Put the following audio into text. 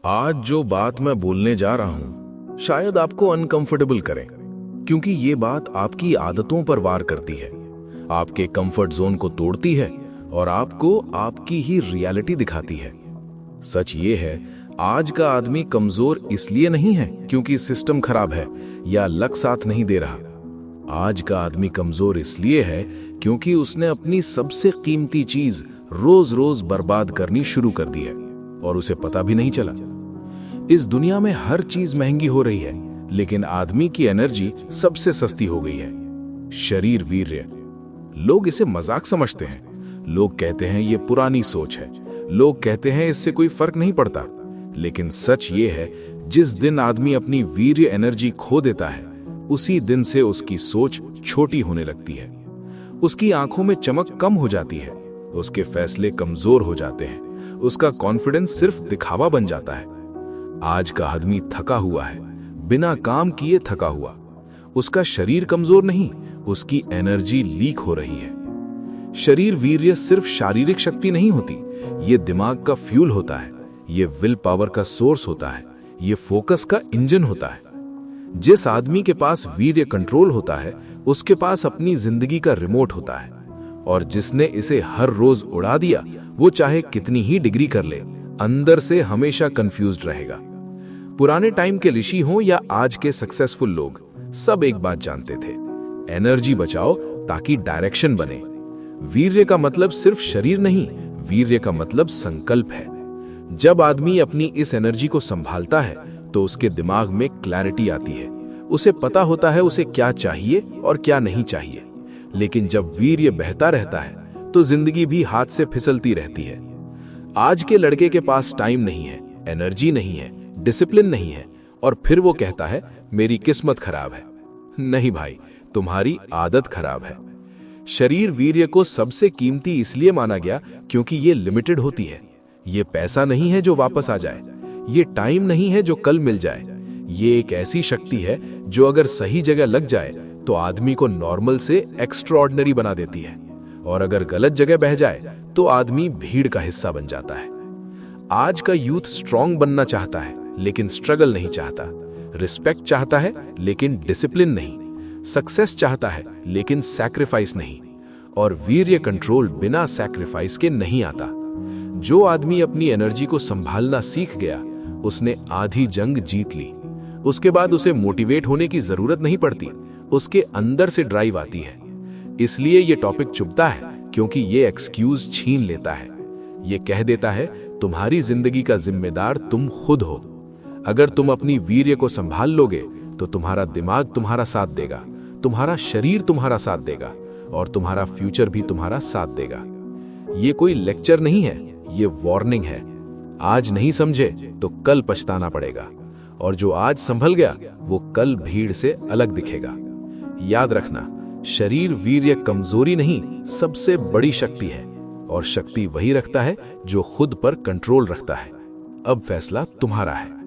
आज जो बात मैं बोलने जा रहा हूं शायद आपको अनकंफर्टेबल करे, क्योंकि ये बात आपकी आदतों पर वार करती है, आपके कंफर्ट जोन को तोड़ती है और आपको आपकी ही रियलिटी दिखाती है। सच ये है, आज का आदमी कमजोर इसलिए नहीं है क्योंकि सिस्टम खराब है या लक साथ नहीं दे रहा। आज का आदमी कमजोर इसलिए है क्योंकि उसने अपनी सबसे कीमती चीज रोज रोज बर्बाद करनी शुरू कर दी है और उसे पता भी नहीं चला। इस दुनिया में हर चीज महंगी हो रही है, लेकिन आदमी की एनर्जी सबसे सस्ती हो गई है। शरीर वीर्य, लोग इसे मजाक समझते हैं, लोग कहते हैं ये पुरानी सोच है, लोग कहते हैं इससे कोई फर्क नहीं पड़ता। लेकिन सच ये है, जिस दिन आदमी अपनी वीर्य एनर्जी खो देता है उसी दिन से उसकी सोच छोटी होने लगती है, उसकी आंखों में चमक कम हो जाती है, उसके फैसले कमजोर हो जाते हैं, उसका कॉन्फिडेंस सिर्फ दिखावा बन जाता है। आज का आदमी थका हुआ है, बिना काम किए थका हुआ। उसका शरीर कमजोर नहीं, उसकी एनर्जी लीक हो रही है। शरीर वीर्य सिर्फ शारीरिक शक्ति नहीं होती, ये दिमाग का फ्यूल होता है, ये विल पावर का सोर्स होता है, ये फोकस का इंजन होता है। जिस आदमी के पास वीर्य कंट्रोल होता है उसके पास अपनी जिंदगी का रिमोट होता है, और जिसने इसे हर रोज उड़ा दिया वो चाहे कितनी ही डिग्री कर ले, अंदर से हमेशा कंफ्यूज्ड रहेगा। पुराने टाइम के ऋषि हों या आज के सक्सेसफुल लोग, सब एक बात जानते थे, एनर्जी बचाओ ताकि डायरेक्शन बने। वीर्य का मतलब सिर्फ शरीर नहीं, वीर्य का मतलब संकल्प है। जब आदमी अपनी इस एनर्जी को संभालता है तो उसके दिमाग में क्लैरिटी आती है, उसे पता होता है उसे क्या चाहिए और क्या नहीं चाहिए। लेकिन जब वीर्य बहता रहता है तो जिंदगी भी हाथ से फिसलती रहती है। आज के लड़के के पास टाइम नहीं है, एनर्जी नहीं है, डिसिप्लिन नहीं है, और फिर वो कहता है मेरी किस्मत खराब है। नहीं भाई, तुम्हारी आदत खराब है। शरीर वीर्य को सबसे कीमती इसलिए माना गया क्योंकि ये लिमिटेड होती है। ये पैसा नहीं है जो वापस आ जाए, ये टाइम नहीं है जो कल मिल जाए। ये एक ऐसी शक्ति है जो अगर सही जगह लग जाए तो आदमी को नॉर्मल से एक्स्ट्राऑर्डिनरी बना देती है, और अगर गलत जगह बह जाए तो आदमी भीड़ का हिस्सा बन जाता है। आज का यूथ स्ट्रांग बनना चाहता है लेकिन स्ट्रगल नहीं चाहता, रिस्पेक्ट चाहता है लेकिन डिसिप्लिन नहीं, सक्सेस चाहता है लेकिन सैक्रिफाइस नहीं, और वीर्य कंट्रोल बिना सैक्रिफाइस के नहीं आता। जो आदमी अपनी एनर्जी को संभालना सीख गया उसने आधी जंग जीत ली। उसके बाद उसे मोटिवेट होने की जरूरत नहीं पड़ती, उसके अंदर से ड्राइव आती है। इसलिए ये टॉपिक चुभता है क्योंकि ये एक्सक्यूज छीन लेता है। ये कह देता है तुम्हारी जिंदगी का जिम्मेदार तुम खुद हो। अगर तुम अपनी वीर्य को संभाल लोगे तो तुम्हारा दिमाग तुम्हारा साथ देगा, तुम्हारा शरीर तुम्हारा साथ देगा, और तुम्हारा फ्यूचर भी तुम्हारा साथ देगा। ये कोई लेक्चर नहीं है, ये वार्निंग है। आज नहीं समझे तो कल पछताना पड़ेगा, और जो आज संभल गया वो कल भीड़ से अलग दिखेगा। याद रखना, शरीर वीर्य कमजोरी नहीं, सबसे बड़ी शक्ति है, और शक्ति वही रखता है जो खुद पर कंट्रोल रखता है। अब फैसला तुम्हारा है।